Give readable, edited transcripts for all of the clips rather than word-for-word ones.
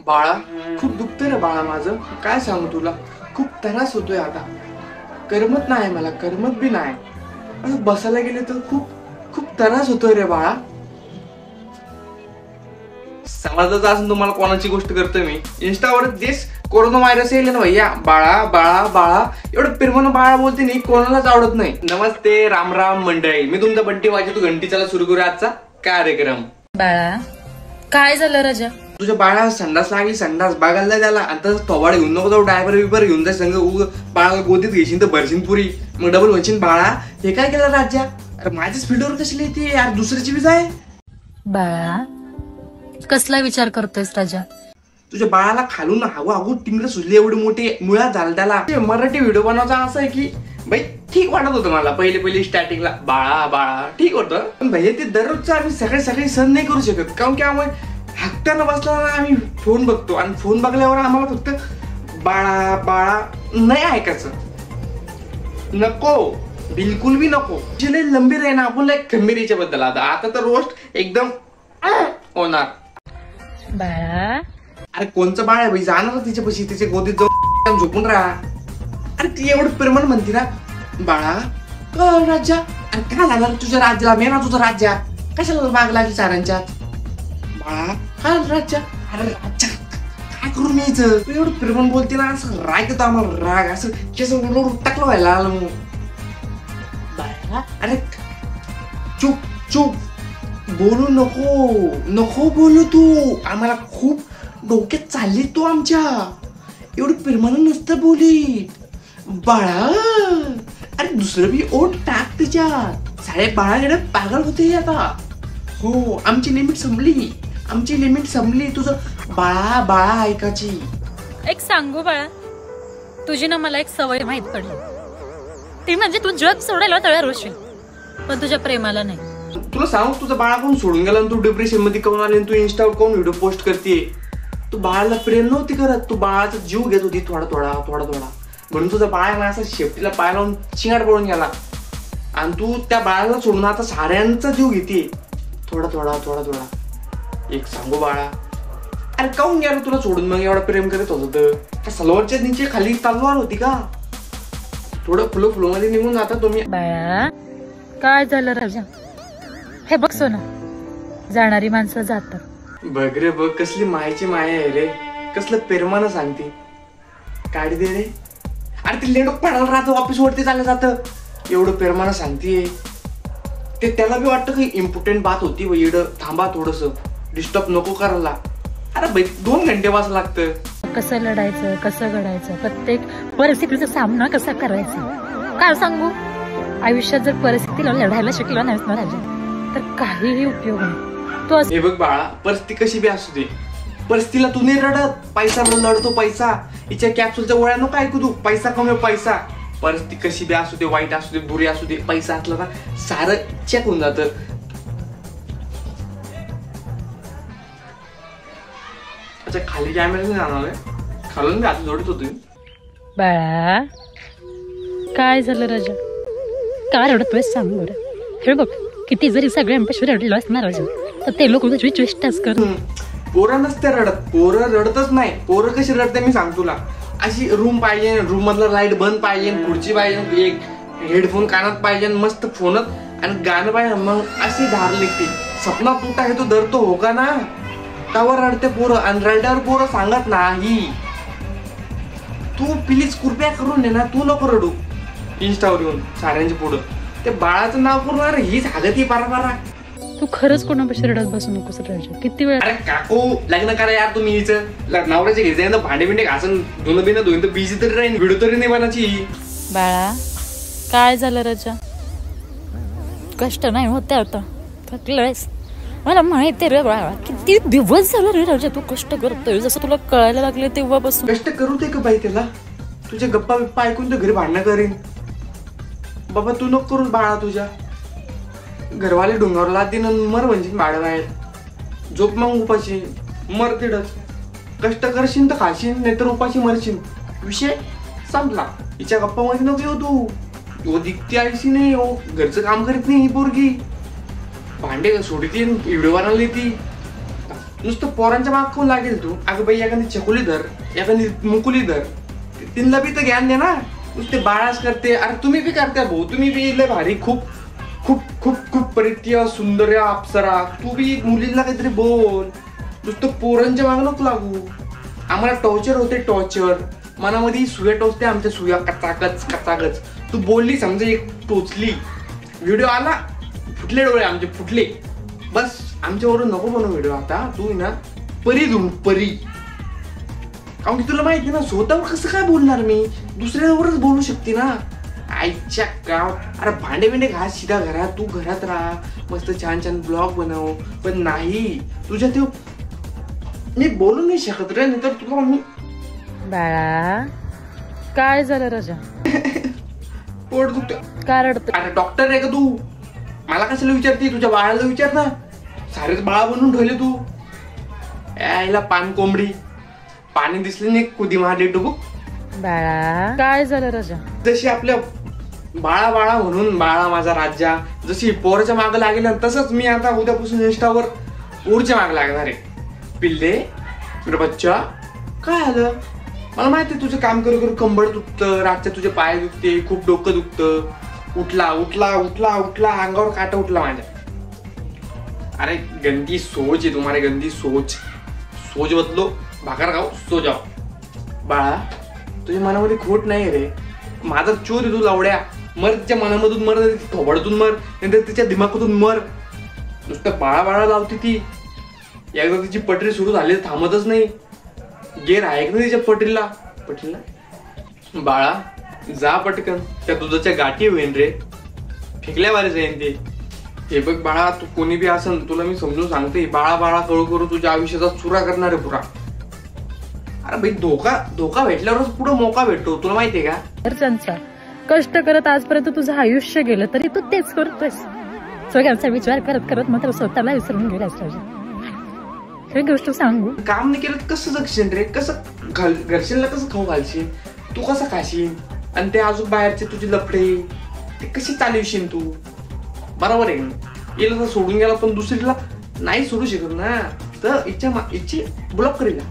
बाळा खूप दुखतंय रे बाळा, माझं काय सांगू तुला, खूप त्रास होतोय आता. करमत नाही मला, करमत बी नाही. असं बसायला गेले तर खूप खूप त्रास होतोय रे बाळा. समजायचं असून तुम्हाला कोणाची गोष्ट करतोय मी. इंस्टावर देश कोरोना व्हायरस येईल ना भैया. बाळा बाळा बाळा एवढं पिरमन बाळा बोलते नाही, कोणालाच आवडत नाही. नमस्ते राम राम मंडळी, मी तुमचा बंटी वाजे. तू घंटीचाला सुरू करूया आजचा कार्यक्रम. बाळा काय झालं राजा? तुझ्या बाळा संडास लागली, संडास बघायला त्याला. आता थोबाड घेऊन नको जाऊ, ड्रायव्हर बिबर घेऊन जाय संग. बाळाला गोदीत घेशील तर भरशील पुरी, मग डबल म्हणशील बाळा हे काय केलं राजा. अरे माझ्या स्पीडवर कशी लिहिते यार, दुसऱ्याची बी जाय. बाळा कसला विचार करतोयस राजा? तुझ्या बाळाला खालून हवं टिंगर सुजली, एवढी मोठी मुळात झालं त्याला. मराठी व्हिडिओ बनवायचा असं आहे की भाई ठीक वाटत होतं मला पहिले स्टार्टिंगला, बाळा बाळा ठीक होतं. पण भैया ते दररोजचं आम्ही सकाळी सण नाही करू शकत, कारण की आम्ही हक्कानं बसला ना आम्ही फोन बघतो, आणि फोन बघल्यावर आम्हाला फक्त बाळा बाळा नाही ऐकायचं. नको, बिलकुल बी नको. लय लंबी राही ना आपण खंबीरीच्या बद्दल. आता तर रोस्ट एकदम होणार. बाळा अरे कोणचं बाळ आहे भाई, जाणार तिच्या पशी, तिच्या गोदीत जाऊन झोपून राहा. अरे ती एवढं प्रेमळ म्हणते ना बाळा का राजा. अरे काय झालं तुझ्या राज्याला, मे ना तुझं राज्या कशाला माग लागली सारांच्यात. बाळा हा राजा, अरे राजा काय करू मी तू एवढं प्रेमळ बोलते ना, असं राग येतो आम्हाला, राग असं केस टाकलं व्हायला आलं. मग बाळा अरे चुप चुप, बोलू नको बोलू तू. आम्हाला खूप डोक्यात चालली तू आमच्या, एवढं प्रेमानं नसतं बोली बाळा. अरे दुसरं बी ओट टाक तिच्यात. साडे बाळा एवढं पागल होते आता. हो आमची लिमिट संपली. तुझं बाळा बाळा ऐकायची. एक सांगू बाळा, तुझी ना मला एक सवय माहित पडली. ती म्हणजे तू जग सोडायला तळ्या रोशील, पण तुझ्या प्रेमाला नाही. तुला सांगू तुझं बाळा कोण सोडून गेला, तू डिप्रेशन मध्ये कोण आले, तू इंस्टावर कोण व्हिडिओ पोस्ट करते. तू बाळाला प्रेम नव्हती करत, तू बाळाचा जीव घेत होती थोडा थोडा. म्हणून तुझा बाळा असं शेपटीला पाय लावून चिंगाट पडून गेला, आणि तू त्या बाळाला सोडून आता साऱ्यांचा जीव घेते थोडा. एक सांगू बाळा, अरे काऊन गेला तुला सोडून, मग एवढा प्रेम करत होत तर सलवारच्या नीचे खाली तलवार होती का. थोडं फ्लो मध्ये निघून जाता तुम्ही. बाळा काय झालं राजा? हे बघ सोना, जाणारी माणसं जातात. बघ रे बघ, कसली मायची माया आहे रे, कसलं प्रेमानं सांगते. काढी दे रे. अरे ते लेडो पडायला राहतं, ऑफिस वरती चाललं जातं, एवढं प्रेमानं सांगते. ते त्याला बी वाटतं की इम्पॉर्टंट बात होती व एवढं थांबा, थोडस डिस्टर्ब नको करायला. अरे भाई 2 घंटे वाच लागतं. कसं लढायचं, कसं घडायचं, प्रत्येक परिस्थितीचा सामना कसा करायचा. काय सांगू, आयुष्यात जर परिस्थितीला लढायला शिकला नाहीस ना राजा, तर काहीही उपयोग नाही. तू हे बघ बाळा, परिस्थिती कशी बी असू दे, परिस्थितीला तू नाही रडत, पैसा लढतो पैसा. हिच्या कॅप्सूलच्या गोळ्या नको ऐकू तू, पैसा कमी पैसा. परिस्थिती कशी बी असू दे, वाईट असू दे, बुरी असू दे, पैसा असला ना सारं चेक होऊन जातं. अच्छा खाली कॅमेरा जाणार आहे, खालून मी आता जोडत होतो. बाळा काय झालं राजा? काय रडतोय सांग बरं. हे बघ, किती जरी सगळे आमच्याशी रडलो असणार राजा, तर ते लोक तुझी चेष्टाच कर. पोरं नसते रडत, पोरं रडतच नाही. पोरं कशी रडते मी सांग तुला. अशी रूम पाहिजे, रूम मधला लाईट बंद पाहिजे, खुर्ची पाहिजे, एक हेडफोन कानात पाहिजे, मस्त फोनत आणि गाणं पाहिजे, मग अशी धार निघते. सपना तुटा हे तो धरतो हो का ना, त्यावर रडते पोरं. आणि रडल्यावर पोरं सांगत नाही. तू प्लीज कृपया करून दे ना, तू नको रडू इंस्टावर येऊन साऱ्यांच्या पुढं. ते बाळाचं नाव करून हीच हागती पारा. तू खरंच कोणापाशी रडत बसू नकोस राजा. किती वेळ. अरे काकू लग्न करा यार तुम्ही. हिचं नवऱ्याच्या घरी जाईन तर भांडे बिंडे घासून धुणं बिणं धुईन तर बिझी तरी राहीन, व्हिडिओ तरी नाही बनायची. बाळा काय झालं राजा? कष्ट नाही होते आता, थकलंयस मला माहिती रे बाळा. किती दिवस झालं रे राजा तू कष्ट करतोय, जसं तुला कळायला लागले तेव्हापासून. कष्ट करू दे का बाई त्याला, तुझ्या गप्पा बिप्पा ऐकून तर घरी भांडणं करीन. बाबा तू नको करू बाळा, तुझ्या घरवाले डोंगरला दिन मर म्हणजे भाडं बाहेर. झोप मग उपाशी मर तिडच. कष्ट करशील तर खाशील, नाहीतर उपाशी मरशील. विषय संपला. हिच्या गप्पा मध्ये नको येऊ तू. तो दिखती आयशी नाही हो, घरचं काम करीत नाही ही पोरगी. भांडे सोडती, व्हिडिओ बनवली ती. नुसतं पोरांच्या माग कोण लागेल तू? अगं बाई एखादी चकुली धर, एखादी मुकुली धर, तिला बी तर ज्ञान दे ना. नुसते बाळाच करते. अरे तुम्ही बी करता भाऊ, तुम्ही बी लय भारी, खूप खूप खूप खूप परित्य सुंदर अप्सरा. तू बी मुलींना काहीतरी बोल. नुसतं पोरांच्या माग नको लागू. आम्हाला टॉर्चर होते, टॉर्चर. मनामध्ये सुया टोचते आमच्या, सुया कचाकच कचाकच. तू बोलली समजा, एक टोचली, व्हिडिओ आला, फुटले डोळे आमचे, फुटले. बस आमच्यावरून नको बनव व्हिडिओ आता. तू ना परी धुम परी. कारण की तुला माहिती ना स्वतःवर कसं काय बोलणार मी, दुसऱ्यावरच बोलू शकते ना. आईच्या गाव. अरे भांडे बिंडे घास सीधा घरात, तू घरात राहा, मस्त छान छान ब्लॉग बनव. पण नाही, तुझ्या ते मी बोलू नाही शकत रे. नाही तर तुला मी. बाळा काय झालं राजा? पोट दुखत. काय रडत? अरे डॉक्टर आहे का तू? मला कशाला विचारते? तुझ्या बाळाला विचार ना. सारेच बाळा बनवून ठेवले तू. यायला पान कोंबडी. पाणी दिसले नाही कुदी महाडे टुकू. बाळा काय झालं राजा? जशी आपल्या बाळा बाळा म्हणून बाळा माझा राजा, जशी पोराच्या मागे लागेल तसंच मी आता उद्यापासून इंस्टावर पोरच्या मागे लागणार आहे. पिल्ले बच्चा काय आलं? मला माहिती तुझं काम करू करू कंबर दुखतं, रातच्या तुझे पाय दुखते, खूप डोकं दुखतं. उठला उठला उठला उठला, अंगावर काटा उठला माझ्या. अरे गंदी सोच आहे तुम्हारे, गंदी सोच. सोच बदलो, भाकर खाऊ, सो जाओ. बाळा तुझ्या मनामध्ये खोट नाही रे. माझा चोर आहे तू लावड्या. मर तिच्या मनामधून मर, थोबडतून मर, नंतर तिच्या दिमागातून मर. नुसतं बाळा बाळा लावते ती. एकदा तिची पटरी सुरू झाली थांबतच नाही. गेर आहे का तिच्या पटरीला? पटरीला बाळा जा पटकन, त्या दुधाच्या गाठी होईन रे, फेकल्या बारे जाईन ते. हे बघ बाळा, तू कोणी बी असन, तुला मी समजून सांगते, बाळा बाळा कळू करू तुझ्या आयुष्याचा चुरा करणार आहे पुरा. अरे भाई धोका भेटल्यावरच पुढे मोका भेटतो, तुला माहितीये का? घरच्यांचा कष्ट करत आजपर्यंत तुझं आयुष्य गेलं तरी तू तेच करतोयस. सगळ्यांचा विचार करत करत मात्र स्वतःला विसरून गेलास राजा. ही गोष्ट सांगू, काम नाही केलं कसं जगशील रे? कसं घरच्यांना कसं खाऊ घालशील? तू कसं खाशील? आणि ते अजून बाहेरचे तुझे लफडे ते कशी चालवशील तू? बरोबर आहे. याला तर सोडून गेला पण दुसरीला नाही सोडू शकत ना. तर इच्छे ब्लॉक करेला.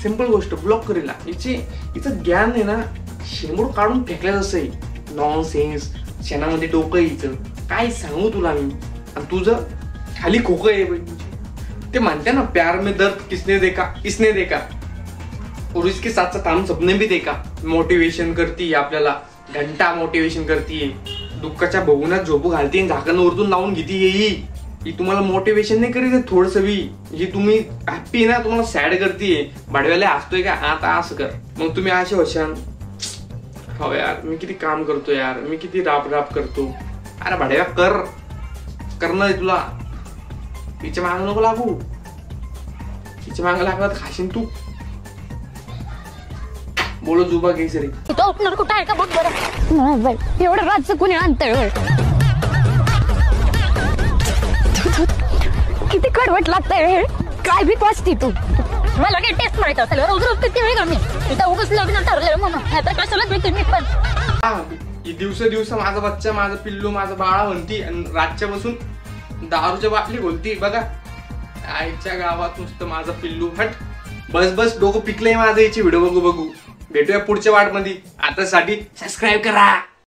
सिंपल गोष्ट, ब्लॉक करेला. हिचं ज्ञान आहे ना शेंबूड काढून फेकल्या जसं आहे. नॉन सेन्स, शेणामध्ये डोकं हिचं. काय सांगू तुला मी? आणि तुझं खाली खोकं आहे. ते म्हणते ना प्यार में दर्द किसने देखा, इसने देखा, और इसके साथ साथ हम सपने भी देखा. मोटिवेशन करती आपल्याला, घंटा मोटिवेशन करतीये. दुःखाच्या भवनात झोपू घालते, झाकण वरतून लावून घेते. ही तुम्हाला मोटिवेशन नाही करीत थोडस बी. ही तुम्ही हॅप्पी ना, तुम्हाला सॅड करतीये. भाडव्याला हसतोय का आता असं कर, मग तुम्ही असे होशान. हो यार मी किती काम करतो यार, मी किती राप करतो. अरे भाडव्या करणं तुला. तिच्या मागं नको लागू. तिच्या मागं लागला तर खाशीन तू. बोलो जुबा केसरी. तो ओपनर कुठं आहे का बघ बरं. एवढं राज्य कोणी आणतंय? किती कडवट लागतंय. काय बी वाचती तू. मला काही टेस्ट माहिती असेल रोज रोज किती वेळ कमी. तिथं उगाच लग्न ठरलं म्हणून आता कशाला भेटते मी पण. दिवसा माझा बच्चा, माझं पिल्लू, माझं बाळा म्हणती आणि रातच्या बसून दारूच्या बाटली बोलती. बघा आईच्या गावात नुसतं माझं पिल्लू. हट बस डोकं पिकलंय माझं. याची व्हिडिओ बघू. भेटूया पुढच्या वाट मध्ये. आता साठी सबस्क्राईब करा.